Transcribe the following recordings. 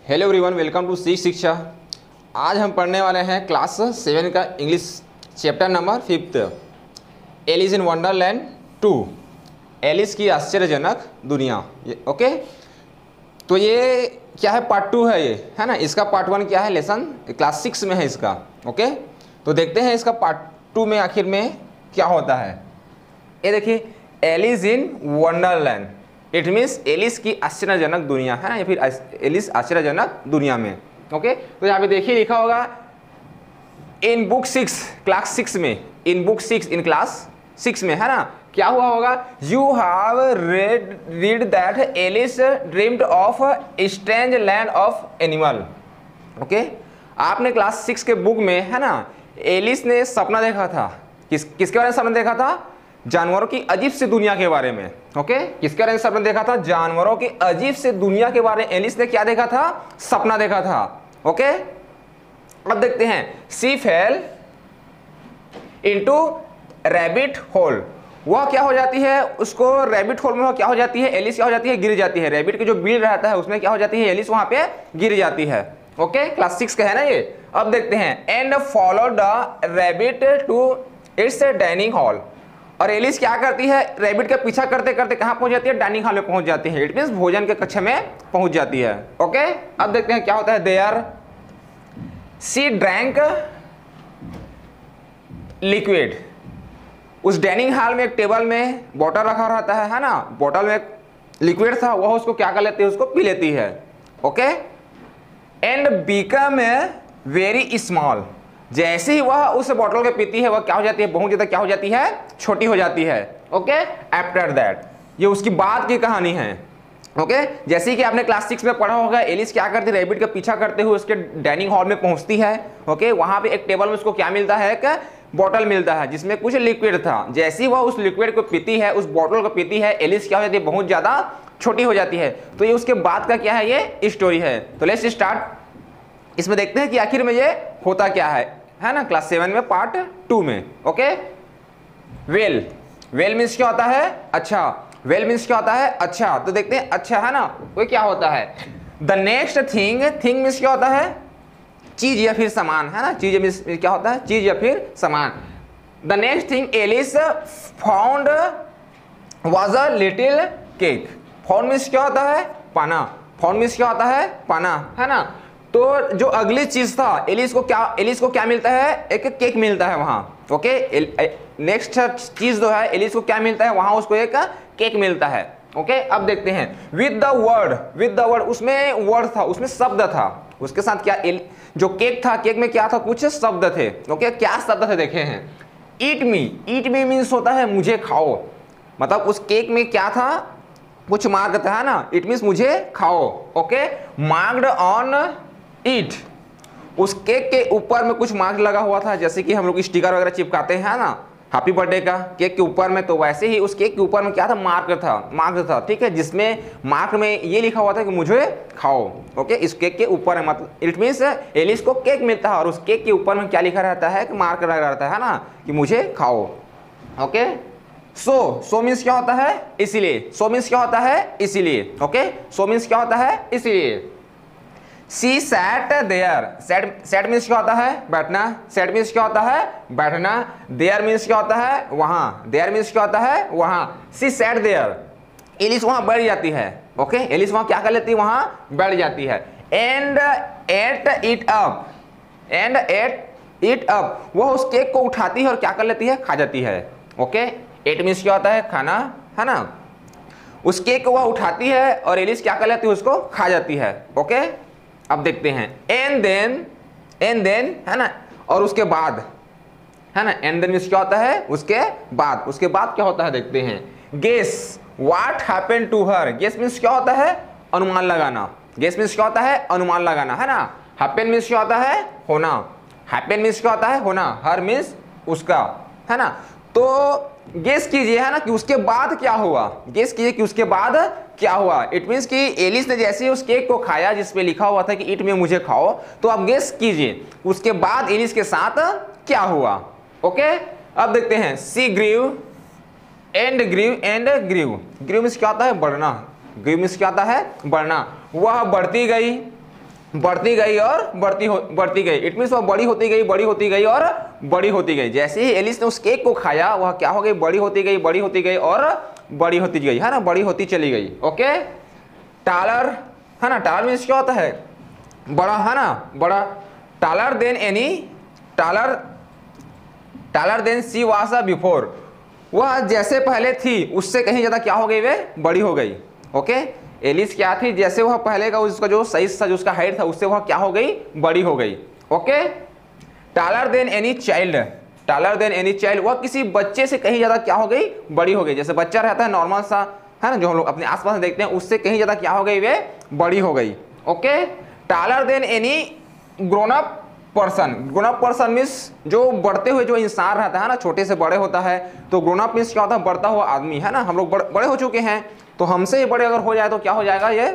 Hello everyone, welcome to C Shiksha. आज हम पढ़ने वाले हैं क्लास 7 का English chapter number 5 Alice in Wonderland 2, Alice की आश्चर्यजनक दुनिया। ओके, तो ये क्या है? पार्ट 2 है ये, है ना। इसका पार्ट 1 क्या है? लेसन क्लास 6 में है इसका। ओके, तो देखते हैं इसका पार्ट 2 में आखिर में क्या होता है। ये देखिए, Alice in Wonderland, it means Alice की आश्चर्यजनक दुनिया, है ना, या फिर एलिस आश्चर्यजनक दुनिया में। ओके, तो यहाँ पे देखिए लिखा होगा इन बुक 6 क्लास 6 में, इन बुक 6 इन क्लास 6 में, है ना। क्या हुआ होगा? You have read that Alice dreamed of strange land of animal. Okay, आपने क्लास 6 के बुक में, है ना, एलिस ने सपना देखा था। किसके बारे में सपना देखा था? जानवरों की अजीब सी दुनिया के बारे में। ओके, किसके बारे में सपना देखा था? जानवरों की अजीब सी दुनिया के बारे में एलिस ने क्या देखा था? सपना देखा था। ओके, अब देखते हैं। सी फेल इनटू रैबिट होल। वह क्या हो जाती है? उसको रैबिट होल में वह क्या हो जाती है? एलिस क्या हो जाती है? गिर जाती है। रैबिट के जो बिल रहता है उसमें क्या हो जाती है? एलिस वहां पे गिर जाती है। ओके, क्लास 6 का है ना ये। अब देखते हैं। And follow the rabbit to its dining hall. और एलिस क्या करती है? रैबिट का पीछा करते करते कहां पहुंच जाती है? डाइनिंग हॉल में पहुंच जाती है। इट मींस भोजन के कक्ष में पहुंच जाती है। ओके, अब देखते हैं क्या होता है। There she drank liquid. उस डाइनिंग हॉल में एक टेबल में बोतल रखा रहता है ना। बोतल में लिक्विड था, वह उसको क्या कर लेती है? उसको पी लेती है। Okay, and become very small. जैसे ही वह उस बोतल को पीती है वह क्या हो जाती है? बहुत ज्यादा क्या हो जाती है? छोटी हो जाती है। ओके, आफ्टर दैट, ये उसकी बाद की कहानी है। ओके, जैसे कि आपने क्लास 6 में पढ़ा होगा, एलिस क्या करती है? रैबिट का पीछा करते हुए उसके डाइनिंग हॉल में पहुंचती है। ओके, वहां पे एक टेबल में उसको क्या मिलता है? एक बोतल मिलता है जिसमें कुछ लिक्विड था। जैसे ही वह उस लिक्विड को पीती है, उस बोतल को पीती है, एलिस क्या हो जाती है? बहुत ज्यादा छोटी हो जाती है। तो ये उसके बाद का क्या है? ये स्टोरी है। तो लेट्स स्टार्ट। इसमें देखते हैं कि आखिर में ये होता क्या है ना, क्लास 7 में पार्ट 2 में। ओके, वेल, वेल मीन्स क्या होता है? अच्छा। वेल मीन्स क्या होता है? अच्छा। तो देखते हैं अच्छा, है ना, वो क्या होता है? The next thing, thing means क्या होता है? चीज या फिर सामान, है ना। चीज मीन्स क्या होता है? चीज या फिर सामान। The next thing Alice found was a little cake. Found means क्या होता है? पाना। फाउंड मीन्स क्या होता है? पाना, है ना। तो जो अगली चीज था, एलिस को क्या मिलता है? एक केक मिलता है वहां। ओके, नेक्स्ट चीज जो है, एलिस को क्या मिलता है? वहां उसको एक केक मिलता है। ओके, अब देखते हैं। विद द वर्ड, उसमें वर्ड था, उसमें शब्द था। उसके साथ क्या? जो केक था, केक में क्या था? कुछ शब्द थे। ओके, क्या शब्द थे देखे हैं? ईट मी मीन्स होता है मुझे खाओ। मतलब उस केक में क्या था? कुछ मार्क था, है ना। इट मीन्स मुझे खाओ। ओके, मार्क्ड ऑन ईट। उस केक के ऊपर में कुछ मार्क लगा हुआ था, जैसे कि हम लोग स्टिकर वगैरह चिपकाते हैं ना हैप्पी बर्थडे का केक के ऊपर में। तो वैसे ही उस केक के ऊपर में क्या था? मार्क था, ठीक है, जिसमें मार्क में ये लिखा हुआ था कि मुझे खाओ। ओके, इस केक के ऊपर है, मतलब इट मीन्स एलिस को केक मिलता है और उस केक के ऊपर में क्या लिखा रहता है? कि मार्क लगा रहता है ना, कि मुझे खाओ। ओके, सो मीन्स क्या होता है? इसीलिए। सो मीन्स क्या होता है? इसीलिए। ओके, सो मीन्स क्या होता है? इसीलिए। She sat there. Sat means क्या होता है? बैठना। सैट मीन्स क्या होता है? बैठना। देयर मीन्स क्या होता है? वहां। देयर मीन्स क्या होता है? वहां। सी सैट देयर। एलिस वहां बैठ जाती है। ओके, एलिस वहां क्या कर लेती है? वहां बैठ जाती है। And at it up. And at it up, वह उस केक को उठाती है और क्या कर लेती है? खा जाती है। ओके, एट मीन्स क्या होता है? खाना, है ना। उस केक को वह उठाती है और एलिस क्या कर लेती है? उसको खा जाती है। ओके, अब देखते हैं। एंड देन, है ना, और उसके बाद, है ना। एंड देन मीन्स क्या होता है? उसके बाद क्या होता है? देखते हैं। Guess what happened to her. Guess means क्या होता है? अनुमान लगाना। गेस मीन्स क्या होता है? अनुमान लगाना, है ना। हैपन मीन्स क्या होता है? होना। हैपन मीन्स क्या होता है? होना। हर मीन्स उसका, है ना। तो गेस कीजिए, है ना, कि उसके बाद क्या हुआ। गेस कीजिए कि उसके बाद क्या हुआ। इट मीन्स कि एलिस ने जैसे ही उस केक को खाया जिसपे लिखा हुआ था कि ईट में मुझे खाओ, तो अब गेस कीजिए उसके बाद एलिस के साथ क्या हुआ। ओके, अब देखते हैं। सी ग्रीव एंड ग्रीव मीन्स क्या होता है? बढ़ना। ग्रीव मीन्स क्या होता है? बढ़ना। वह बढ़ती गई, बढ़ती गई और बढ़ती गई। इट मीन्स वह बड़ी होती गई, बड़ी होती गई और बड़ी होती गई। जैसे ही एलिस ने उस केक को खाया वह क्या हो गई, बड़ी होती गई, बड़ी होती गई और बड़ी होती गई, है ना, बड़ी होती चली गई। ओके, टालर, है ना, टालर मीन्स क्या होता है, बड़ा, है ना, बड़ा। Taller than any, taller than she was before, वह जैसे पहले थी उससे कहीं ज्यादा क्या हो गई, वे बड़ी हो गई। ओके, एलिस क्या थी, जैसे वह पहले का उसका जो साइज था, जो उसका हाइट था, उससे वह क्या हो गई, बड़ी हो गई। Okay, taller than any child, taller than any child, वह किसी बच्चे से कहीं ज्यादा क्या हो गई, बड़ी हो गई। जैसे बच्चा रहता है नॉर्मल सा, है ना, जो हम लोग अपने आसपास देखते हैं, उससे कहीं ज्यादा क्या हो गई, वे बड़ी हो गई। Okay, taller than any grown up person, grown up person means जो बढ़ते हुए जो इंसान रहता है ना, छोटे से बड़े होता है, तो ग्रोन अप मीन्स क्या होता है, बढ़ता हुआ आदमी, है ना। हम लोग बड़े हो चुके हैं, तो हमसे ही बड़े अगर हो जाए तो क्या हो जाएगा, ये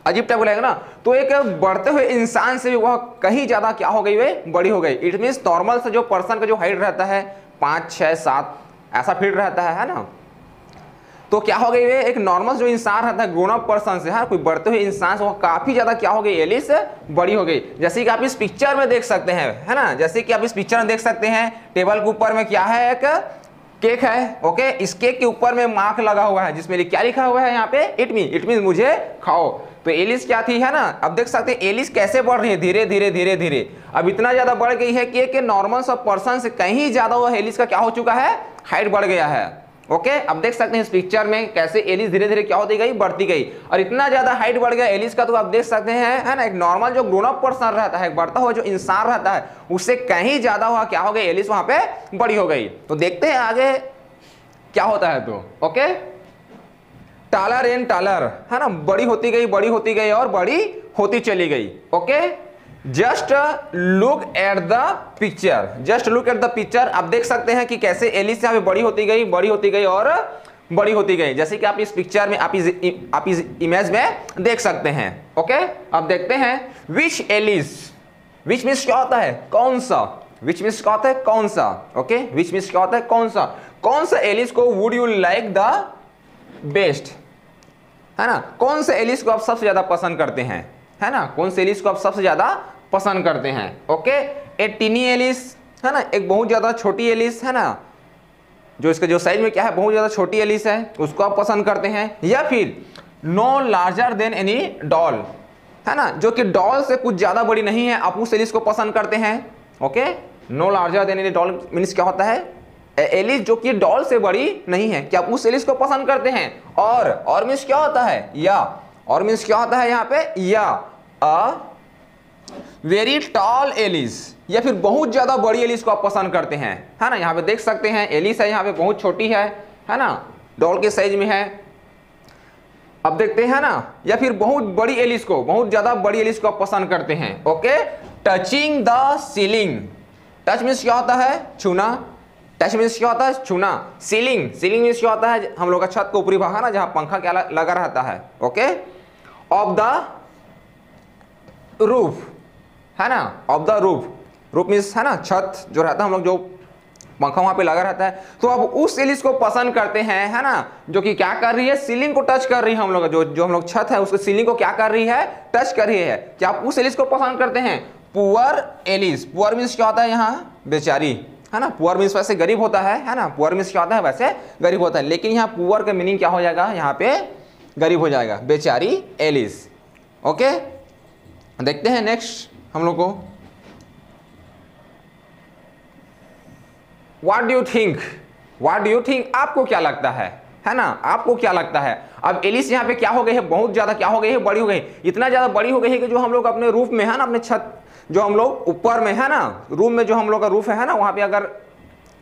अजीब टाइप लगेगा ना। तो एक बढ़ते हुए इंसान से भी वह कहीं ज्यादा क्या हो गई, वे बड़ी हो गई। इट मीन्स नॉर्मल से जो पर्सन का जो हाइट रहता है 5, 6, 7 ऐसा फीट रहता है ना, तो क्या हो गई, वे एक नॉर्मल जो इंसान रहता है ग्रोन अप पर्सन से, हाँ, कोई बढ़ते हुए इंसान से वह काफी ज्यादा क्या हो गई, एलिस बड़ी हो गई। जैसे कि आप इस पिक्चर में देख सकते हैं, है ना, जैसे कि आप इस पिक्चर में देख सकते हैं, टेबल के ऊपर में क्या है, एक केक है। ओके, इस केक के ऊपर में मार्क लगा हुआ है जिसमें क्या लिखा हुआ है यहाँ पे, इट मीन मुझे खाओ। तो एलिस क्या थी, है ना, अब देख सकते हैं एलिस कैसे बढ़ रही है, धीरे धीरे धीरे धीरे। अब इतना ज्यादा बढ़ गई है कि नॉर्मल सब पर्सन से कहीं ज्यादा वो एलिस का क्या हो चुका है, हाइट बढ़ गया है। ओके, अब देख सकते हैं इस पिक्चर में कैसे एलिस धीरे धीरे क्या होती गई, बढ़ती गई। और इतना ज्यादा हाइट बढ़ गया एलिस का, तो आप देख सकते हैं, है ना, एक नॉर्मल जो ग्रोन अप पर्सन रहता है, बढ़ता हुआ जो इंसान रहता है, उससे कहीं ज्यादा हुआ क्या हो गई, एलिस वहां पे बड़ी हो गई। तो देखते हैं आगे क्या होता है। तो ओके, टालर एंड टालर, है ना, बड़ी होती गई, बड़ी होती गई और बड़ी होती चली गई। Okay, just look at the picture, just look at the picture. आप देख सकते हैं कि कैसे एलिस यहाँ पे बड़ी होती गई, बड़ी होती गई और बड़ी होती गई, जैसे कि आप इस पिक्चर में, आप इस इमेज में देख सकते हैं। ओके, अब देखते हैं विच एलिस, विच मीन्स क्या होता है, कौन सा, विच मीन्स क्या होता है, कौन सा। ओके, विच मीन्स क्या होता है, कौन सा, कौन सा एलिस को would you like the best, है ना, कौन से एलिस को आप सबसे ज्यादा पसंद करते हैं, है ना, कौन से एलिस को आप सबसे ज्यादा पसंद करते हैं। ओके, ए टीनी एलिस, है ना, एक बहुत ज्यादा छोटी एलिस, है ना, जो इसके जो साइज में क्या है, बहुत ज्यादा छोटी एलिस है, उसको आप पसंद करते हैं। या फिर no larger than any doll, है ना, जो कि डॉल से कुछ ज्यादा बड़ी नहीं है, आप उस एलिस को पसंद करते हैं। Okay, no larger than any doll means क्या होता है, एलिस जो कि डॉल से बड़ी नहीं है, क्या आप उस एलिस को पसंद करते हैं। और मीन्स क्या होता है, या, और मीन्स क्या होता है यहाँ पे, या अ वेरी टॉल एलिस, या फिर बहुत ज्यादा बड़ी एलिस को आप पसंद करते हैं, है ना। यहाँ पे देख सकते हैं एलिस है, यहाँ पे बहुत छोटी है ना, डॉल के साइज में है। अब देखते हैं ना, या फिर बहुत बड़ी एलिस को, बहुत ज्यादा बड़ी एलिस को आप पसंद करते हैं। Okay, touching the ceiling, touch means क्या होता है, छूना, टच मीन्स क्या होता है, छूना। सीलिंग, सीलिंग मीन्स क्या होता है, हम लोग का छत का ऊपरी भाग है ना, जहां पंखा क्या लगा रहता है। ओके, ऑफ द रूफ, है ना, of the roof, roof means है ना, छत जो रहता है, हम लोग जो पंखा वहां पे लगा रहता है, तो अब उस एलिस को पसंद करते हैं, है ना, जो कि क्या कर रही है, सीलिंग को टच कर रही है। हम लोग जो हम लोग छत है उसको सीलिंग को क्या कर रही है, टच कर रही है। क्या आप उस एलिस को पसंद करते हैं। पुअर एलिस, पुअर मीन्स क्या होता है, यहाँ बेचारी, है ना, पुअर मीन्स वैसे गरीब होता है ना, पुअर मीन्स क्या होता है, वैसे गरीब होता है, लेकिन यहाँ पुअर का मीनिंग क्या हो जाएगा, यहाँ पे गरीब हो जाएगा, बेचारी एलिस। ओके, देखते हैं नेक्स्ट हम लोग को, what do you think, what do you think, आपको क्या लगता है ना, आपको क्या लगता है। अब एलिस यहाँ पे क्या हो गई है, बहुत ज्यादा क्या हो गई है, बड़ी हो गई, इतना ज्यादा बड़ी हो गई है कि जो हम लोग अपने रूफ में है ना, अपने छत जो हम लोग ऊपर में है ना, रूम में जो हम लोग का रूफ है ना, वहां पे अगर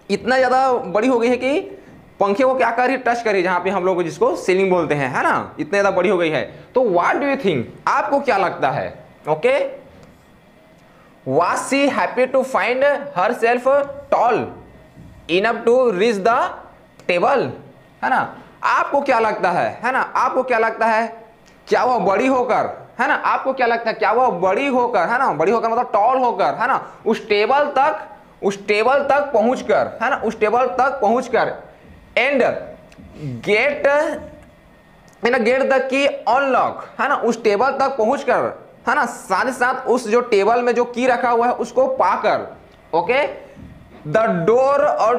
इतना ज्यादा बड़ी हो गई है कि पंखे को क्या कर रही है, टच कर रही है, जहां पे हम लोग जिसको सीलिंग बोलते हैं, है ना, इतना ज्यादा बड़ी हो गई है। तो व्हाट डू यू थिंक, आपको क्या लगता है। Okay, was she happy to find herself tall enough to reach the table, है ना, आपको क्या लगता है ना, आपको क्या लगता है, क्या वह बड़ी होकर, है ना, आपको क्या लगता है, क्या वह बड़ी होकर, है ना, बड़ी होकर मतलब टॉल होकर, है ना, उस टेबल तक पहुंचकर, है ना, उस टेबल तक पहुंचकर and get the key unlock, है ना, उस टेबल तक पहुंचकर है ना, साथ ही साथ उस जो टेबल में जो की रखा हुआ है उसको पाकर, ओके, द डोर और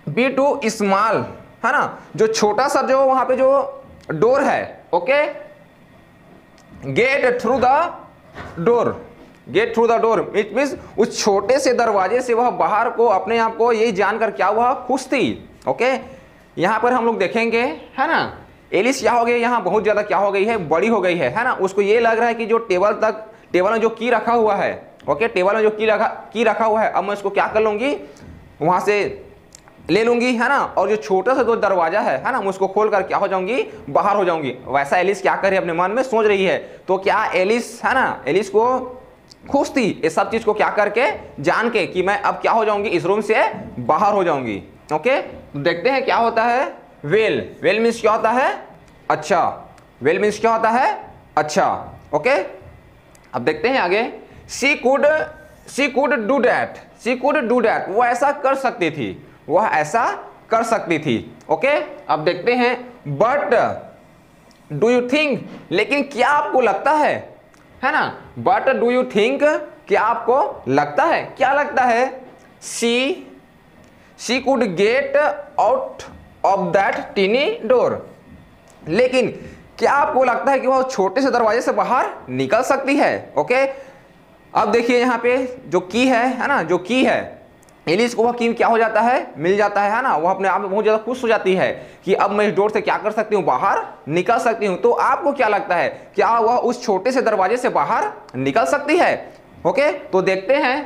बी टू स्मॉल, है ना, जो छोटा सा जो वहां पे जो डोर है, okay, get through the door, it means उस छोटे से दरवाजे से वह बाहर को अपने आप को यही जानकर क्या हुआ, खुश थी। ओके, यहां पर हम लोग देखेंगे, है ना, एलिस क्या हो गई, यहां बहुत ज्यादा क्या हो गई है, बड़ी हो गई है ना। उसको ये लग रहा है कि जो टेबल में जो की रखा हुआ है, ओके, टेबल में जो की रखा हुआ है, अब मैं इसको क्या कर लूंगी, वहां से ले लूंगी, है ना, और जो छोटा सा जो दरवाजा है ना, मैं उसको खोल कर क्या हो जाऊंगी, बाहर हो जाऊंगी। वैसा एलिस क्या कर रही है, अपने मन में सोच रही है। तो क्या एलिस, है ना, एलिस को खुश थी ये सब चीज को क्या करके, जान के कि मैं अब क्या हो जाऊंगी, इस रूम से बाहर हो जाऊंगी। ओके, तो देखते हैं क्या होता है। वेल मीन्स क्या होता है, अच्छा, वेल मीन्स क्या होता है, अच्छा। ओके, अब देखते हैं आगे। शी कुड डू दैट, वो ऐसा कर सकती थी, वह ऐसा कर सकती थी। ओके, अब देखते हैं, बट डू यू थिंक, लेकिन क्या आपको लगता है ना, बट डू यू थिंक, क्या आपको लगता है, क्या लगता है, she could get out of that tiny door, लेकिन क्या आपको लगता है कि वह छोटे से दरवाजे से बाहर निकल सकती है। ओके, अब देखिए यहाँ पे जो की है ना, जो की है, एलिस को वह की क्या हो जाता है, मिल जाता है ना, वह अपने आप में बहुत ज्यादा खुश हो जाती है कि अब मैं इस डोर से क्या कर सकती हूँ, बाहर निकल सकती हूँ। तो आपको क्या लगता है, क्या वह उस छोटे से दरवाजे से बाहर निकल सकती है। ओके, तो देखते हैं,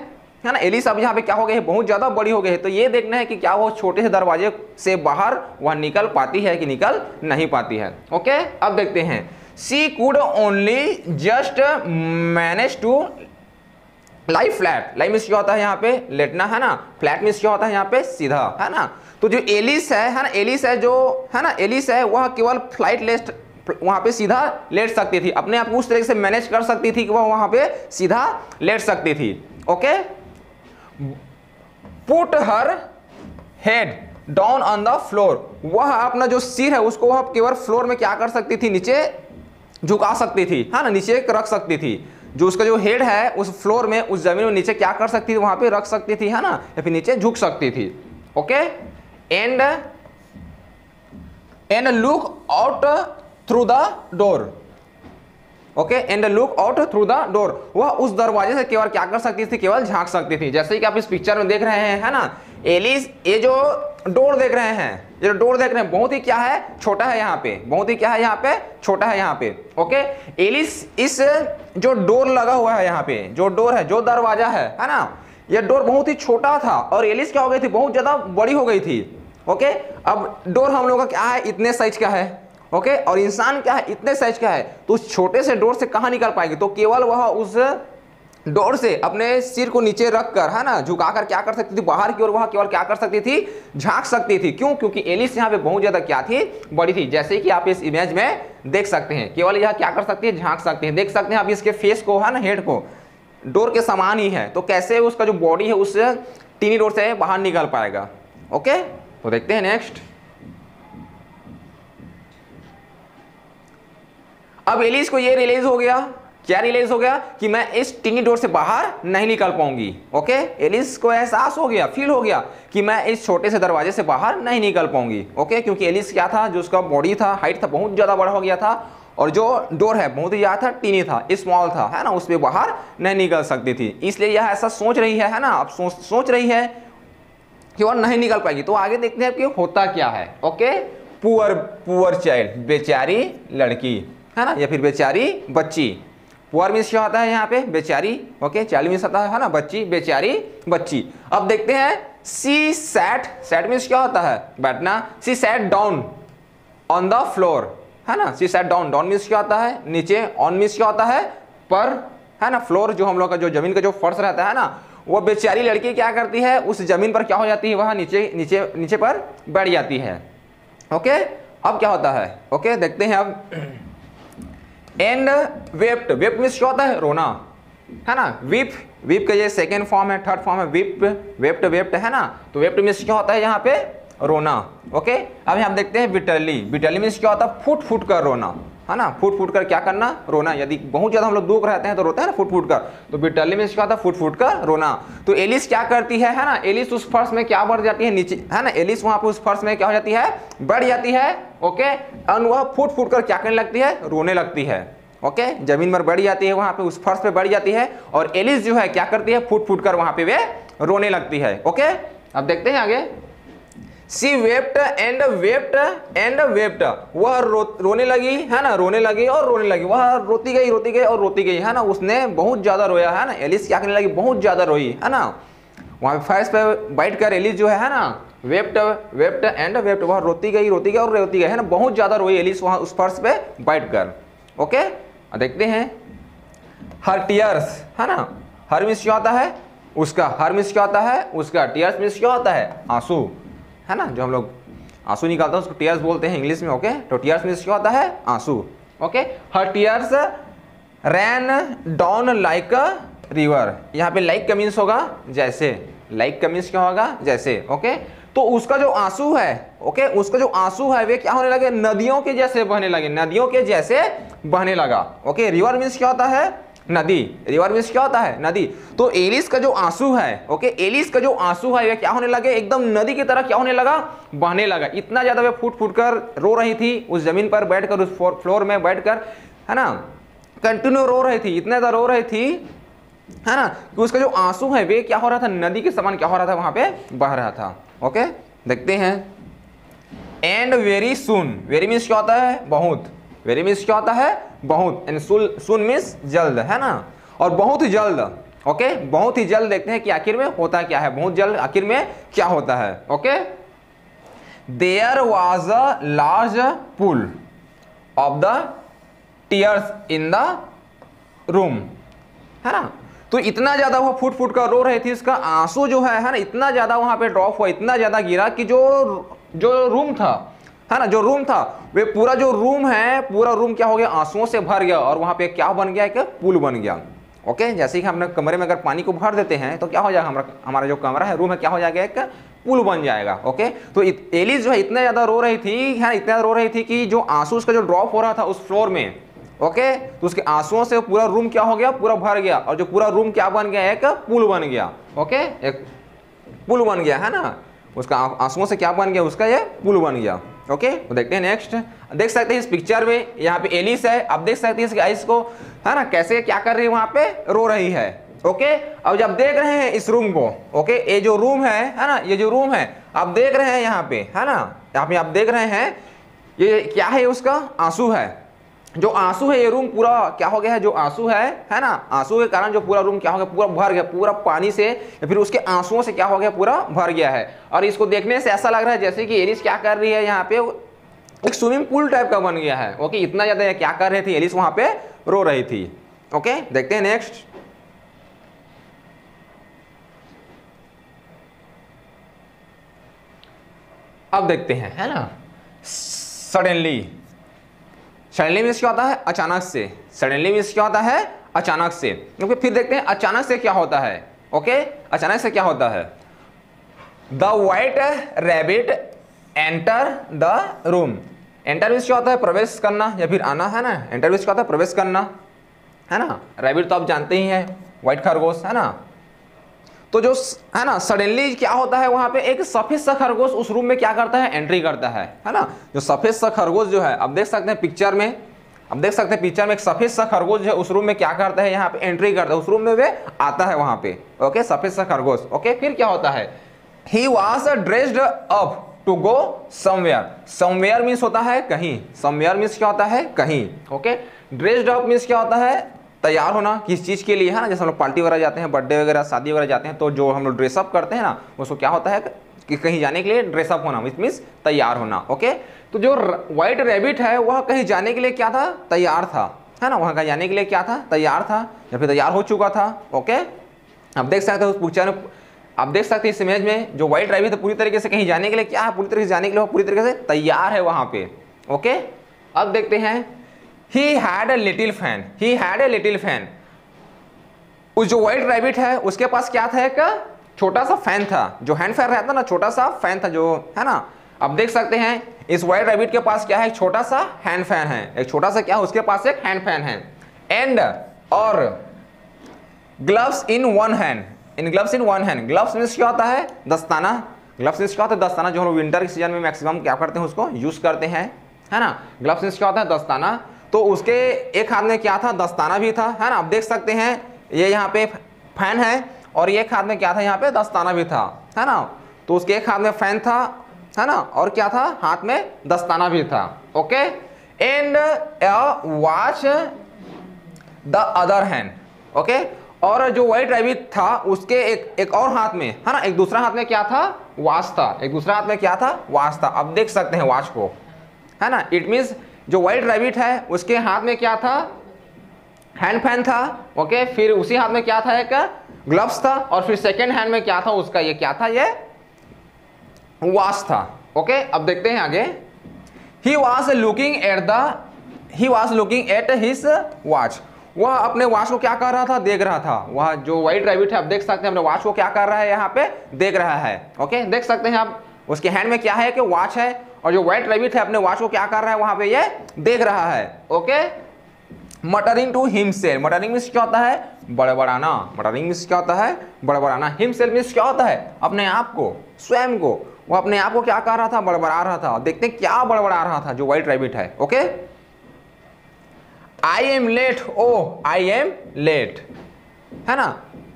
है ना, एलिस अब यहाँ पे क्या हो गई है, बहुत ज्यादा बड़ी हो गई है। तो ये देखना है कि क्या वो छोटे से दरवाजे से बाहर वह निकल पाती है कि निकल नहीं पाती है। ओके, अब देखते हैं, she could only just manage to lie flat, lie means क्या होता है यहाँ पे, लेटना, है ना, फ्लैट मीन्स क्या होता है यहाँ पे, सीधा, है ना। तो जो एलिस है ना, एलिस है जो, है ना, एलिस है वह केवल फ्लाइट लेस्ट वहां पे सीधा लेट सकती थी, अपने आप को उस तरह से मैनेज कर सकती थी कि वह वहां पे सीधा लेट सकती थी। Okay, put her head down on the floor, वह अपना जो सिर है उसको वह केवल फ्लोर में क्या कर सकती थी, नीचे झुका सकती थी, है ना, नीचे रख सकती थी। जो उसका जो हेड है उस फ्लोर में, उस जमीन में नीचे क्या कर सकती थी, वहां पे रख सकती थी, है ना, या फिर नीचे झुक सकती थी। Okay, and look out through the door, okay, and look out through the door, वह उस दरवाजे से केवल क्या कर सकती थी, केवल झांक सकती थी। जैसे कि आप इस पिक्चर में देख रहे हैं, है ना, एलिस ये जो डोर देख रहे हैं, ये डोर देख रहे हैं, बहुत ही क्या है, छोटा है यहाँ पे, बहुत ही क्या है यहाँ पे, छोटा है यहाँ पे। ओके, एलिस इस जो डोर लगा हुआ है यहाँ पे, जो डोर है, जो दरवाजा है ना, ये डोर बहुत ही छोटा था और एलिस क्या हो गई थी, बहुत ज्यादा बड़ी हो गई थी। ओके, अब डोर हम लोग का क्या है, इतने साइज का है, ओके, और इंसान क्या है, इतने साइज का है। तो उस छोटे से डोर से कहां निकल पाएगी, तो केवल वह उस डोर से अपने सिर को नीचे रखकर, है ना, झुकाकर क्या कर सकती थी, बाहर की ओर वह केवल क्या कर सकती थी, झांक सकती थी। क्यों, क्योंकि एलिस यहाँ पे बहुत ज्यादा क्या थी, बड़ी थी। जैसे कि आप इस इमेज में देख सकते हैं, केवल यह क्या कर सकती है, झांक सकती है। देख सकते हैं आप इसके फेस को, है ना, हेड को डोर के समान ही है, तो कैसे उसका जो बॉडी है उस टीनी डोर से बाहर निकल पाएगा। ओके, तो देखते हैं नेक्स्ट। अब एलिस को ये रियलाइज हो गया, क्या रियलाइज हो गया, कि मैं इस टीनी डोर से बाहर नहीं निकल पाऊंगी। ओके, एलिस को एहसास हो गया, फील हो गया कि मैं इस छोटे से दरवाजे से बाहर नहीं निकल पाऊंगी। ओके, क्योंकि एलिस क्या था, जो उसका बॉडी था, हाइट था, बहुत ज्यादा बड़ा हो गया था, और जो डोर है बहुत ही ज्यादा था, टीनी था, स्मॉल था, है ना, उस पर बाहर नहीं निकल सकती थी। इसलिए यह ऐसा सोच रही है ना, अब सोच रही है कि वह नहीं निकल पाएगी। तो आगे देखते हैं कि होता क्या है। ओके, पुअर चाइल्ड, बेचारी लड़की, है ना, या फिर बेचारी बच्ची। पुअर मीन्स क्या होता है यहाँ पे, बेचारी। ओके, चाइल्ड मीन्स आता है ना, बच्ची, बेचारी बच्ची। अब देखते हैं, सी सैट मीन्स क्या होता है, बैठना। She sat down on the floor, है ना, सी सैट डाउन मीन्स क्या होता है, नीचे। ऑन मीन्स क्या होता है, पर, है ना, फ्लोर जो हम लोग का जो जमीन का जो फर्श रहता है ना, वो बेचारी लड़की क्या करती है, उस जमीन पर क्या हो जाती है, वह नीचे पर बैठ जाती है। ओके, अब क्या होता है, ओके, देखते हैं अब। एंड वेप्ट मीन्स क्या होता है, रोना, है ना। वीप का ये सेकेंड फॉर्म है, थर्ड फॉर्म है, वेप्ट, है ना। तो वेप्ट मीन्स क्या होता है यहाँ पे, रोना। ओके, अब यहाँ देखते हैं बिटरली मीन्स क्या होता है, फुट कर रोना, है ना, फूट फूट कर क्या करना, रोना। यदि बहुत ज्यादा हम लोग दुख रहते हैं तो रोते हैं ना फूट फूट कर, तो बिटरली मीन्स क्या होता है, फूट फूट कर रोना। तो एलिस क्या करती है ना, एलिस उस फर्श में क्या बढ़ जाती है, नीचे, है ना, एलिस वहां पे उस फर्श में क्या हो जाती है, बढ़ जाती है। ओके, और वह फूट फूट कर क्या करने लगती है, रोने लगती है। ओके, जमीन पर बढ़ जाती है, वहां पे उस फर्श पे बढ़ जाती है, और एलिस जो है क्या करती है, फूट फूट कर वहां पे वे रोने लगती है। ओके, अब देखते हैं आगे। She wept and wept and wept, वह रोने लगी, है ना, रोने लगी और रोने लगी, वह रोती गई और रोती गई, है ना, उसने बहुत ज्यादा रोया, है ना, एलिस क्या करने लगी, बहुत ज्यादा रोई, है ना। वहां फर्श पे बैठ कर एलिस जो है ना, wept and wept, वह रोती गई और रोती गई, है ना, बहुत ज्यादा रोई एलिस वहां उस फर्श पे बैठ कर। ओके, देखते हैं हर टीयर्स, है ना, हर मीन्स क्या होता है, उसका, हर मीन्स क्या होता है, उसका, टीयर्स मीन्स क्या होता है, आंसू, है ना, जो हम लोग आंसू निकालते हैं उसको टीयर्स बोलते हैं इंग्लिश में। ओके, तो टीयर्स मीन्स क्या होता है, आंसू। Okay, her tears rain down like a river, यहाँ पे लाइक का मीन्स होगा जैसे, लाइक का मीन्स क्या होगा, जैसे। ओके, तो उसका जो आंसू है, ओके, उसका जो आंसू है वे क्या होने लगे, नदियों के जैसे बहने लगे, नदियों के जैसे बहने लगा। ओके, रिवर मीन्स क्या होता है, नदी, रिवर मीन्स क्या होता है, नदी। तो एलिस का जो आंसू है, ओके, एलिस का जो आंसू है वे क्या होने लगे, एकदम नदी की तरह क्या होने लगा, बहने लगा। इतना ज्यादा वे फूट फूट कर रो रही थी उस जमीन पर बैठकर, उस फ्लोर में बैठकर, है ना, कंटिन्यू रो रही थी, इतना ज्यादा रो रही थी, है ना, कि उसका जो आंसू है वे क्या हो रहा था, नदी के समान क्या हो रहा था, वहां पे बह रहा था। ओके, देखते हैं। And very soon, very means क्या होता है, बहुत, वेरी मीन्स क्या होता है, बहुत, एंड सून मीन्स जल्द, है ना, और बहुत ही जल्द। ओके, बहुत ही जल्द, देखते हैं कि आखिर में होता क्या है, बहुत जल्द आखिर में क्या होता है। Okay, there was a large pool of the tears in the room, है ना, तो इतना ज्यादा वो फूट फूट कर रो रही थी, इसका आंसू जो है ना, इतना ज्यादा वहां पे ड्रॉप हुआ, इतना ज्यादा गिरा कि जो रूम था, है ना, जो रूम था वे पूरा जो रूम है, पूरा रूम क्या हो गया, आंसुओं से भर गया, और वहां पे क्या बन गया, एक पुल बन गया। ओके, जैसे ही हम अपने कमरे में अगर पानी को भर देते हैं तो क्या हो जाएगा, हमारा जो कमरा है, रूम है, क्या हो जाएगा, एक पुल बन जाएगा। ओके, तो एलिस जो है इतना ज्यादा रो रही थी, है, इतना रो रही थी कि जो आंसू उसका जो ड्रॉप हो रहा था उस फ्लोर में, ओके, तो उसके आंसुओं से पूरा रूम क्या हो गया, पूरा भर गया, और जो पूरा रूम क्या बन गया, एक पुल बन गया। ओके, एक पुल बन गया, है ना, उसका आंसुओं से क्या बन गया, उसका ये पुल बन गया। ओके, तो देखते हैं नेक्स्ट। देख सकते हैं इस पिक्चर में, यहाँ पे एलिस है, आप देख सकते हैं इसके आइस को, है ना, कैसे क्या कर रही है, वहां पे रो रही है। ओके, अब जब देख रहे हैं इस रूम को, ओके, ये जो रूम है ना, ये जो रूम है आप देख रहे हैं यहाँ पे, है ना, यहाँ पे आप देख रहे हैं ये क्या है, उसका आंसू है, जो आंसू है, ये रूम पूरा क्या हो गया है, जो आंसू है ना, आंसू के कारण जो पूरा रूम क्या हो गया, पूरा भर गया, पूरा पानी से या फिर उसके आंसुओं से क्या हो गया, पूरा भर गया है। और इसको देखने से ऐसा लग रहा है जैसे कि एलिस क्या कर रही है, यहाँ पे एक स्विमिंग पूल टाइप का बन गया है। ओके, इतना ज्यादा क्या कर रही थी एलिस, वहां पे रो रही थी। ओके, देखते हैं नेक्स्ट। अब देखते हैं, है ना, सडनली, सडनली मीन्स क्या होता है, अचानक से, सडनली मीन्स क्या होता है, अचानक से। ओके, फिर देखते हैं अचानक से क्या होता है। ओके, अचानक से क्या होता है, the white rabbit enter the room, enter means क्या होता है, प्रवेश करना या फिर आना, है ना, एंटर मीन्स क्या होता है, प्रवेश करना, है ना, रैबिट तो आप जानते ही हैं, व्हाइट खरगोश, है ना, तो जो है ना, सडनली क्या होता है, वहां पे एक सफेद सा खरगोश उस रूम में क्या करता है, एंट्री करता है ना, जो सफेद सा खरगोश जो है, अब देख सकते हैं पिक्चर में, अब देख सकते हैं पिक्चर में एक सफेद सा खरगोश जो है उस रूम में क्या करता है, यहाँ पे एंट्री करता है, उस रूम में वे आता है वहां पे। ओके, सफेद सा खरगोश। ओके, फिर क्या होता है, he was dressed up to go somewhere, somewhere means होता है कहीं, समवेयर मीन्स क्या होता है, कहीं। ओके, ड्रेस्ड अप मीन्स क्या होता है, तैयार होना, किस चीज के लिए, है ना, जैसे हम लोग पार्टी वगैरह जाते हैं, बर्थडे वगैरह, शादी वगैरह जाते हैं, तो जो हम लोग ड्रेसअप करते हैं ना, उसको क्या होता है कि कहीं जाने के लिए ड्रेसअप होना, विच मीन्स तैयार होना। ओके, तो जो व्हाइट रैबिट है वह कहीं जाने के लिए क्या था, तैयार था, है ना, वहां कहीं जाने के लिए क्या था, तैयार था या फिर तैयार हो चुका था। ओके, आप देख सकते हैं उस पिक्चर में, आप देख सकते हैं इस इमेज में, जो व्हाइट रैबिट है पूरी तरीके से कहीं जाने के लिए क्या है, पूरी तरीके से जाने के लिए पूरी तरीके से तैयार है वहां पे। ओके, अब देखते हैं, he had a little fan, he had a little fan, उस जो व्हाइट रैबिट है उसके पास क्या था, एक छोटा सा फैन था, जो हैंड फैन रहता ना, छोटा सा फैन था, जो है ना, अब देख सकते हैं इस व्हाइट रैबिट के पास क्या है, एक छोटा सा हैंड फैन है, एक छोटा सा क्या है उसके पास एक हैंड फैन है, एंड और gloves in one hand, in gloves in one hand. Gloves means क्या होता है, दस्ताना। ग्लव्स मींस क्या होता है, दस्ताना, जो हम विंटर के सीजन में मैक्सिमम क्या करते हैं उसको यूज करते हैं, है ना। ग्लव्स मींस क्या होता है, दस्ताना। तो उसके एक हाथ में क्या था, दस्ताना भी था, है ना। आप देख सकते हैं ये यहाँ पे फैन है और ये एक हाथ में क्या था, यहाँ पे दस्ताना भी था, है ना। तो उसके एक हाथ में फैन था, है ना, और क्या था, हाथ में दस्ताना भी था। Okay, and watch the other hand. Okay, और जो व्हाइट रैबिट था उसके एक और हाथ में, है ना, एक दूसरा हाथ में क्या था, वॉच था, एक दूसरा हाथ में क्या था, वॉच था। अब देख सकते हैं वॉच को, है ना। इट मींस जो व्हाइट रैबिट है उसके हाथ में क्या था, हैंड फैन था। ओके, फिर उसी हाथ में क्या था, एक ग्लव्स था, और फिर सेकेंड हैंड में क्या था उसका, ये क्या था, ये वॉच था। ओके, अब देखते हैं आगे। He was looking at his watch. वह अपने वॉच को क्या कर रहा था, देख रहा था। वह जो व्हाइट रैबिट है, आप देख सकते हैं अपने वॉच को क्या कर रहा है, यहाँ पे देख रहा है। ओके, देख सकते हैं आप उसके हैंड में क्या है कि वॉच है, और जो व्हाइट रैबिट है अपने वॉच को क्या कर रहा है, वहां पे ये देख रहा है। Okay, muttering to himself. Muttering means क्या होता है, बड़बड़ाना। मटरिंग मींस क्या होता है, बड़बड़ाना। हिमसेल्फ मींस क्या होता है, अपने आप को, स्वयं को। वो अपने आप को क्या कर रहा था, बड़बड़ा रहा था। देखते हैं क्या बड़बड़ा रहा था जो व्हाइट रैबिट है। Okay, I am late, oh I am late, है ना।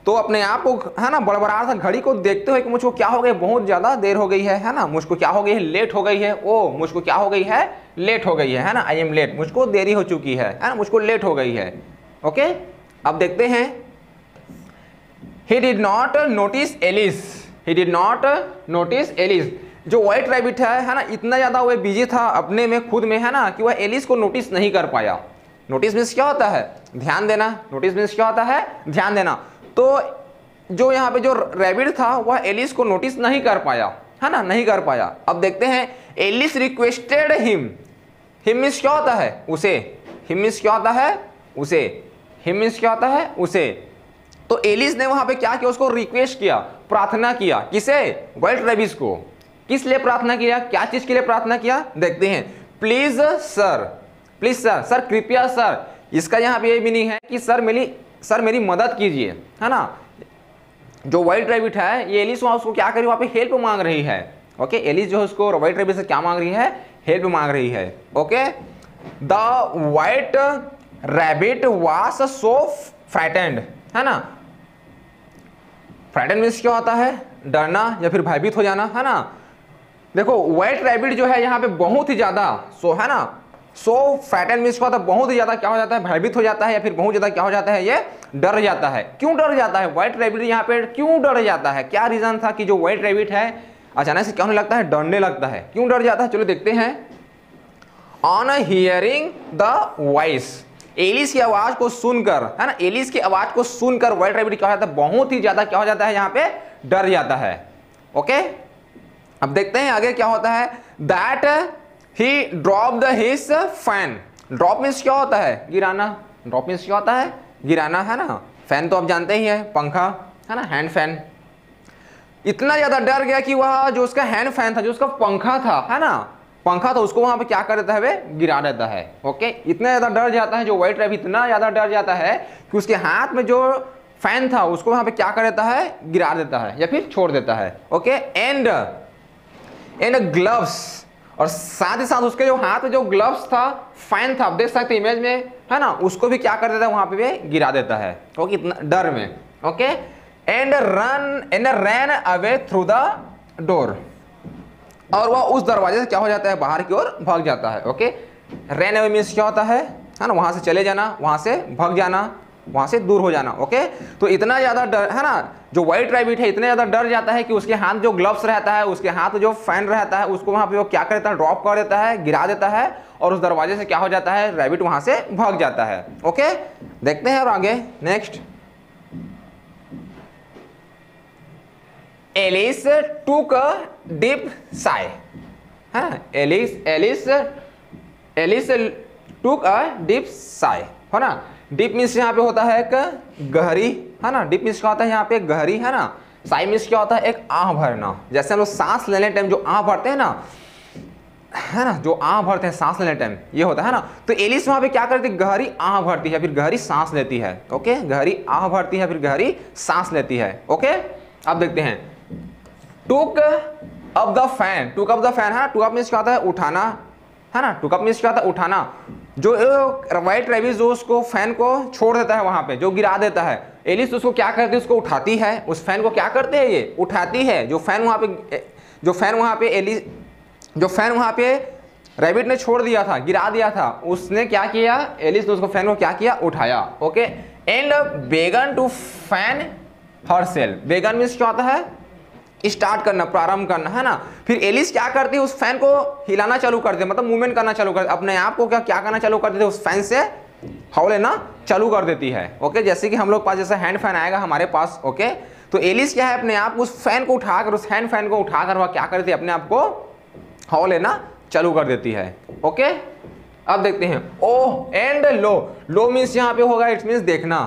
तो अपने आप को, है ना, बड़बड़ा रहा था, घड़ी को देखते हुए कि मुझको क्या हो गया, बहुत ज्यादा देर हो गई है ना, मुझको क्या हो गई है, लेट हो गई है। ओ मुझको क्या हो गई है, लेट हो गई है ना। आई एम लेट, मुझको देरी हो चुकी है ना, मुझको लेट हो गई है। ओके, अब देखते हैं। He did not notice Alice. He did not notice Alice. जो व्हाइट रैबिट है ना, इतना ज्यादा वो बिजी था अपने में, खुद में, है ना, कि वह एलिस को नोटिस नहीं कर पाया। नोटिस मींस क्या होता है, ध्यान देना। नोटिस मींस क्या होता है, ध्यान देना। तो जो यहाँ पे जो रैबिट था वह एलिस को नोटिस नहीं कर पाया, है ना, नहीं कर पाया। अब देखते हैं, Alice requested him. Him means क्या होता है, उसे। हिम मींस क्या होता है, उसे। हिम मींस क्या होता है, उसे। तो एलिस ने वहां पे क्या किया, उसको रिक्वेस्ट किया, प्रार्थना किया। किसे, व्हाइट रैबिट को। किस लिए प्रार्थना किया, क्या चीज के लिए प्रार्थना किया, देखते हैं। Please sir, please sir, sir कृपया सर। इसका यहाँ पे ये मीनिंग है कि सर मेरी मदद कीजिए, है ना। जो व्हाइट रैबिट है, ये एलिस वहां उसको क्या कर रही है, वहां पे हेल्प मांग रही है। ओके, एलिस जो है उसको व्हाइट रैबिट से क्या मांग रही है, हेल्प मांग रही है। Okay, the white rabbit was so frightened, है ना। फ्राइटेंड मींस क्या होता है, डरना या फिर भयभीत हो जाना, है ना। देखो व्हाइट रैबिट जो है यहाँ पे बहुत ही ज्यादा, सो, है ना, सो फ्राइटेंड मींस क्या होता है, बहुत ही ज्यादा क्या हो जाता है, भयभीत हो जाता है, या फिर बहुत ज्यादा क्या हो जाता है, ये डर जाता है। क्यों डर जाता है व्हाइट रैबिट, यहाँ पे क्यों डर जाता है, क्या रीजन था कि जो व्हाइट रैबिट है अचानक से क्या होने लगता है, डरने लगता है। क्यों डर जाता है, चलो देखते हैं। On hearing the voice, Alice की आवाज को सुनकर, है ना, एलिस की आवाज को सुनकर व्हाइट रैबिट क्या हो जाता है, बहुत ही ज्यादा क्या हो जाता है, यहाँ पे डर जाता है। ओके, अब देखते हैं आगे क्या होता है। That he dropped his fan. Drop means क्या होता है, गिराना। ड्रॉप मींस क्या होता है, गिराना, है ना। फैन तो आप जानते ही है, पंखा, है ना, हैंड फैन। इतना ज्यादा डर गया कि वह जो उसका हैंड फैन था, जो उसका पंखा था, है ना, पंखा था, उसको वहां पे क्या कर देता है, वे गिरा देता है। ओके, इतना ज्यादा डर जाता है जो व्हाइट रैबिट, इतना ज्यादा डर जाता है कि उसके हाथ में जो फैन था उसको वहां पे क्या कर देता है, गिरा देता है या फिर छोड़ देता है। ओके, एंड ग्लव्स, और साथ ही साथ उसके जो हाथ में जो ग्लव्स था, फैन था, आप देख सकते इमेज में, है ना, उसको भी क्या कर देता है, वहां पे भी गिरा देता है। ओके, इतना डर में। Okay, and ran away through the door, और वह उस दरवाजे से क्या हो जाता है, बाहर की ओर भाग जाता है। ओके, रैन अवे मींस क्या होता है ना, वहां से चले जाना, वहां से भाग जाना, वहां से दूर हो जाना। ओके, तो इतना ज्यादा डर, है ना, जो व्हाइट रैबिट है इतना ज्यादा डर जाता है कि उसके हाथ जो ग्लव्स रहता है, उसके हाथ जो फैन रहता है, उसको वहां पे वो क्या करता है, ड्रॉप कर देता है, गिरा देता है, और उस दरवाजे से क्या हो जाता है, रैबिट वहां से भाग जाता है। ओके, देखते हैं और आगे नेक्स्ट। एलिस टूक अ डीप साई, है ना, एलिस टूक अ डीप साई, है ना। डीप मीन्स यहाँ पे होता है एक गहरी, है ना। डीप मीन्स क्या होता है, यहाँ पे गहरी, है ना। साई मीन्स क्या होता है, एक आह भरना। जैसे हम लोग सांस लेने टाइम जो आह भरते हैं ना, है ना, जो आह भरते हैं सांस लेने टाइम, ये होता है ना। तो एलिस वहां पे क्या करती है, गहरी आह भरती है, फिर गहरी सांस लेती है। ओके, गहरी आह भरती है, फिर गहरी सांस लेती है। ओके, अब देखते हैं took up the fan. Took up the fan है ना, टुक अप मींस क्या होता है, उठाना, है ना। टुक अप मींस क्या होता है, उठाना। जो व्हाइट रैबिट जो उसको फैन को छोड़ देता है वहां पे, जो गिरा देता है, एलिस उसको क्या करती है, उसको उठाती है। उस फैन को क्या करते हैं, ये उठाती है। जो फैन वहां पे एलिस, जो फैन वहां पे रैबिट ने छोड़ दिया था, गिरा दिया था, उसने क्या किया, एलिस ने उसको फैन को क्या किया, उठाया। ओके, एंड बेगन टू फैन हरसेल्फ। बेगन मींस क्या होता है, स्टार्ट करना, प्रारंभ करना, है ना। फिर एलिस क्या करती है, उस फैन को हिलाना चालू कर दे, मतलब मूवमेंट करना चालू कर, अपने आप को क्या करना चालू कर देती है, उस फैन से हवा लेना चालू कर देती है। ओके, जैसे कि हम लोग पास जैसे हैंड फैन आएगा हमारे पास। ओके, तो एलिस क्या है, अपने आप उस फैन को उठाकर, उस हैंड फैन को उठाकर वह क्या करती है, अपने आप को हवा लेना चालू कर देती है। ओके, अब देखते हैं ओ एंड लो। लो मीन्स यहाँ पे होगा, इट मीन्स देखना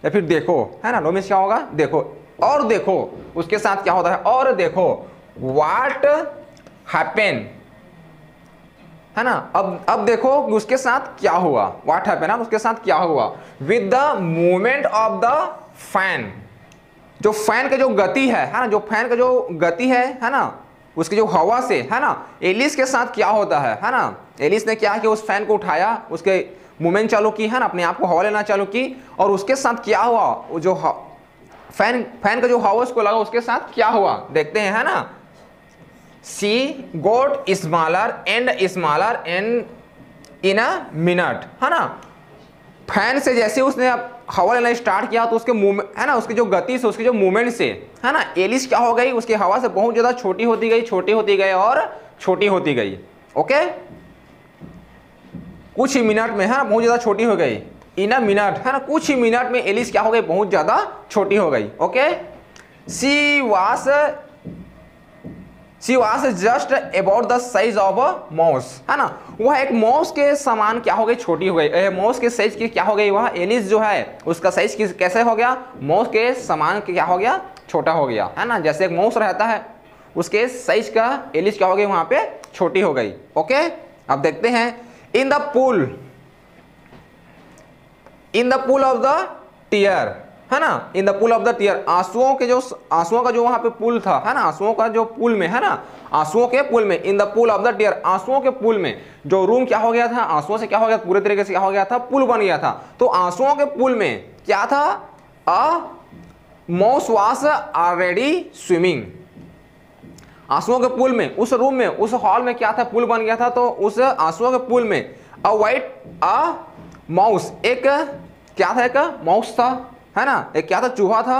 या फिर देखो, है ना। लो मीन्स क्या होगा, देखो। और देखो, उसके साथ क्या होता है, और देखो। व्हाट हैपन, है ना। अब देखो उसके साथ क्या हुआ, व्हाट हैपन, उसके साथ क्या हुआ। With the movement of the fan, जो फैन का जो गति है ना, जो फैन का जो गति है ना, उसकी जो हवा से, है ना, एलिस के साथ क्या होता है ना। एलिस ने क्या किया, उस फैन को उठाया, उसके मूवमेंट चालू की, है ना, अपने आप को हवा लेना चालू की। और उसके साथ क्या हुआ, जो फैन का जो हवा उसको लगा, उसके साथ क्या हुआ देखते हैं, है ना। See got smaller and smaller and in a minute, है ना। फैन से जैसे उसने अब हवा लेना स्टार्ट किया, तो उसके मूवमेंट, है ना, उसकी जो गति से, उसके जो मूवमेंट से, है ना, एलिस क्या हो गई, उसकी हवा से बहुत ज्यादा छोटी होती गई, छोटी होती गई और छोटी होती गई। ओके, कुछ ही मिनट में, है ना, बहुत ज्यादा छोटी हो गई। इन अ मिनट, है ना, कुछ ही मिनट में एलिस क्या हो गई, बहुत ज्यादा छोटी हो गई। Okay, she was just about the size of a mouse, है ना। वह एक माउस के समान क्या हो गई, छोटी हो गई। माउस के साइज की क्या हो गई, वह एलिस जो है उसका साइज कैसे हो गया, माउस के समान क्या हो गया, छोटा हो गया, है ना। जैसे एक माउस रहता है, उसके साइज का एलिस क्या हो गई, वहां पे छोटी हो गई। ओके, अब देखते हैं in the pool of the tear, है ना। In the pool of the tear, आंसुओं का जो वहां पे पुल था, है ना, आंसुओं का जो पुल में, है ना, आंसुओं के पुल में। In the pool of the tear, आंसुओं के पुल में जो रूम क्या हो गया था, आंसुओं से क्या हो गया, पूरे तरीके से क्या हो गया था, पुल बन गया था। तो आंसुओं के पुल में क्या था, a mouse was already swimming. आंसुओं के पुल में, उस रूम में, उस हॉल में क्या था, पुल बन गया था। तो उस आंसुओं के पुल में अ माउस, एक क्या था, एक माउस था, है ना, एक क्या था, चूहा था।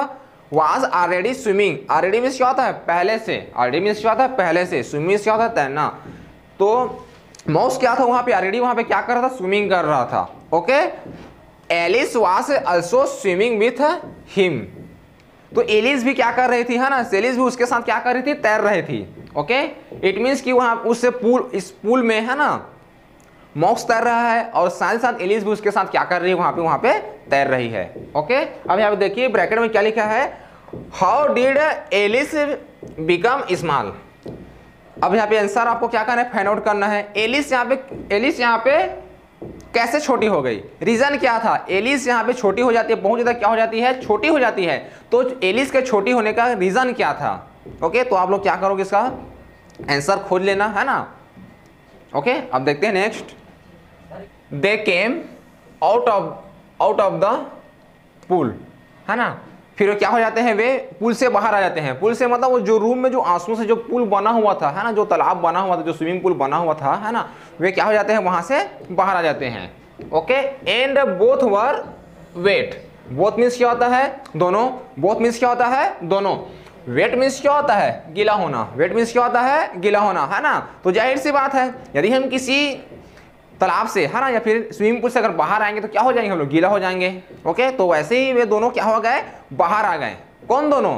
Was already swimming, already means क्या होता है, पहले से। ऑलरेडी मींस क्या होता है, पहले से। स्विमिंग मींस क्या होता है, तैरना। तो माउस क्या था वहां पे, ऑलरेडी वहां पे क्या कर रहा था, स्विमिंग कर रहा था। Okay, Alice was also swimming with him. तो एलिस भी क्या कर रही थी, है ना, एलिस भी उसके साथ क्या कर रही थी, तैर रही थी। ओके, इट मींस कि वहां उससे पूल, इस पूल में, है ना, माउस तैर रहा है और साथ ही साथ एलिस भी उसके साथ क्या कर रही है, वहां पे तैर रही है। ओके, अब यहाँ पे देखिए ब्रैकेट में क्या लिखा है, how did Alice become small. अब यहाँ पे आंसर आपको क्या करना है, फाइंड आउट करना है। एलिस यहाँ पे कैसे छोटी हो गई, रीजन क्या था। एलिस यहाँ पे छोटी हो जाती है, बहुत ज्यादा क्या हो जाती है, छोटी हो जाती है। तो एलिस के छोटी होने का रीजन क्या था। ओके, तो आप लोग क्या करोगे, इसका आंसर खोज लेना, है ना। ओके, अब देखते हैं next. They came out of the pool, है ना। फिर क्या हो जाते हैं, वे पुल से बाहर आ जाते हैं। पुल से मतलब वो जो रूम में जो आंसुओं से जो पुल बना हुआ था, है ना, जो तालाब बना हुआ था, जो स्विमिंग पूल बना हुआ था, है ना, वे क्या हो जाते हैं, वहां से बाहर आ जाते हैं। Okay, and both were wait. Both means क्या होता है, दोनों। बोथ मीन्स क्या होता है, दोनों। वेट मीन्स क्या होता है, गीला होना। वेट मीन्स क्या होता है, गीला होना, है ना। तो जाहिर सी बात है, यदि हम किसी तालाब से, है ना, या फिर स्विमिंग पूल से अगर बाहर आएंगे तो क्या हो जाएंगे, हम लोग गीला हो जाएंगे। ओके, तो वैसे ही वे दोनों क्या हो गए, बाहर आ गए। कौन दोनों,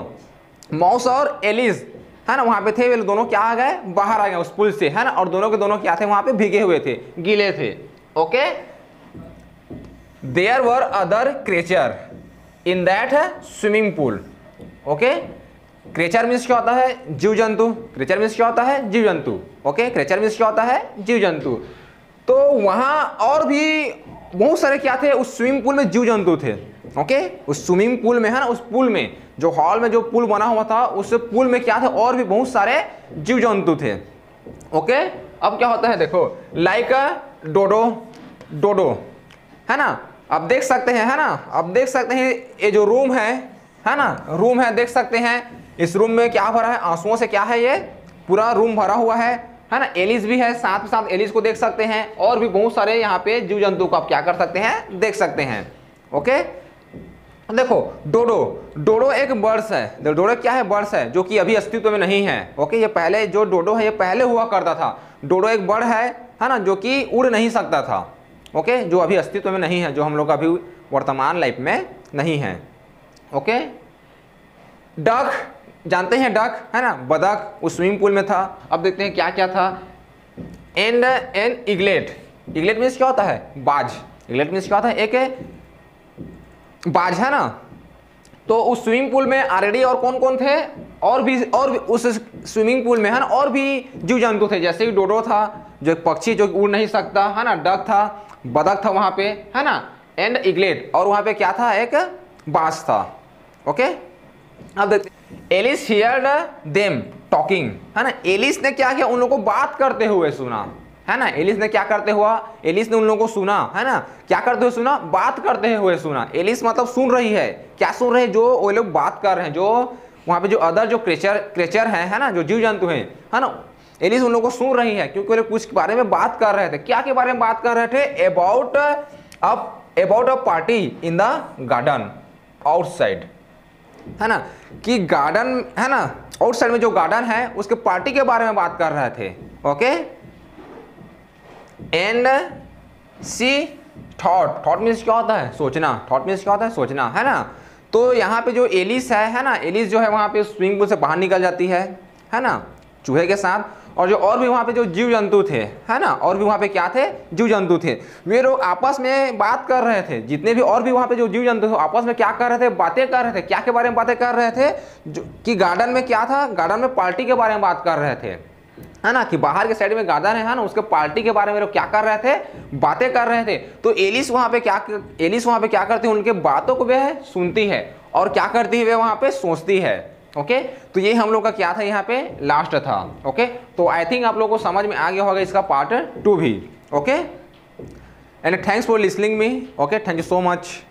माउस और एलिस, है ना, वहां पे थे, वे दोनों क्या आ गए, बाहर आ गए उस पुल से, है ना। और दोनों के दोनों क्या थे, वहां पे भीगे हुए थे, गीले थे। Okay, there were other creature in that swimming pool. Okay, creature means क्या होता है? जीव जंतु। क्रेचर मीन्स क्या होता है? जीव जंतु। ओके, क्रेचर मीन्स क्या होता है? जीव जंतु। तो वहां और भी बहुत सारे क्या थे, उस स्विमिंग पूल में जीव जंतु थे। ओके, उस स्विमिंग पूल में है ना, उस पूल में जो हॉल में जो पूल बना हुआ था, उस पूल में क्या थे, और भी बहुत सारे जीव जंतु थे। ओके, अब क्या होता है देखो, लाइक डोडो, डोडो है ना, अब देख सकते हैं, है ना, अब देख सकते हैं ये जो रूम है ना, रूम है, देख सकते हैं इस रूम में क्या भरा है, आंसुओं से क्या है, ये पूरा रूम भरा हुआ है ना। एलिस भी है, साथ साथ एलिस को देख सकते हैं, और भी बहुत सारे यहाँ पे जीव जंतु को आप क्या कर सकते हैं, देख सकते हैं। ओके, देखो डोडो, डोडो एक बर्ड्स है। डोडो क्या है? बर्ड्स है, जो कि अभी अस्तित्व में नहीं है। ओके, ये पहले जो डोडो है ये पहले हुआ करता था। डोडो एक बर्ड है ना, जो कि उड़ नहीं सकता था। ओके, जो अभी अस्तित्व में नहीं है, जो हम लोग अभी वर्तमान लाइफ में नहीं है। ओके, डक जानते हैं, डक है ना, बदक उस स्विमिंग पूल में था। अब देखते हैं क्या क्या था। एंड एन इगलेट, इगलेट मीन्स क्या होता है? बाज। इगलेट मीन्स क्या होता है? एक बाज है ना। तो उस स्विमिंग पूल में ऑलरेडी और कौन कौन थे? और भी उस स्विमिंग पूल में है ना, और भी जीव जंतु थे, जैसे कि डोडो था, जो एक पक्षी जो उड़ नहीं सकता है ना, डक था, बदक था वहां पे है ना, एंड इगलेट, और वहां पे क्या था? एक बाज था। ओके, अब देखते, एलिस हियर्ड देम टॉकिंग है ना। एलिस ने क्या किया? उन लोगों को बात करते हुए सुना है ना। एलिस ने क्या करते हुआ? एलिस ने उन लोगों को सुना है ना, क्या करते हुए सुना? बात करते हुए सुना। एलिस मतलब सुन रही है, क्या सुन रहे हैं? जो वो लोग बात कर रहे हैं, जो वहां पे जो अदर जो क्रेचर है ना, जो जीव जंतु है ना, एलिस उन लोगों को सुन रही है, क्योंकि वो लोग कुछ बारे में बात कर रहे थे। क्या के बारे में बात कर रहे थे? About a party in the garden outside है ना, कि गार्डन है ना, आउटसाइड में जो गार्डन है उसके पार्टी के बारे में बात कर रहे थे। Okay, and she thought, thought means क्या होता है? सोचना। थॉट मीन्स क्या होता है? सोचना है ना। तो यहाँ पे जो एलिस है ना, एलिस जो है वहां पे स्विमिंग पूल से बाहर निकल जाती है ना, चूहे के साथ, और जो और भी वहां पे जो जीव जंतु थे है ना, और भी वहां पे क्या थे? जीव जंतु थे। वे लोग आपस में बात कर रहे थे, जितने भी और भी वहां पे जो जीव जंतु थे आपस में क्या कर रहे थे? बातें कर रहे थे। क्या के बारे में बातें कर रहे थे? जो कि गार्डन में क्या था? गार्डन में पार्टी के बारे में बात कर रहे थे है ना, कि बाहर के साइड में गार्डन है ना, उसके पार्टी के बारे में लोग क्या कर रहे थे? बातें कर रहे थे। तो एलिस वहां पे क्या करती है? उनके बातों को वह सुनती है, और क्या करती है? वे वहां पे सोचती है। ओके, तो ये हम लोग का क्या था? यहाँ पे लास्ट था। ओके, तो आई थिंक आप लोगों को समझ में आ गया होगा इसका पार्ट 2 भी। Okay, and thanks for listening me. Okay, thank you so much.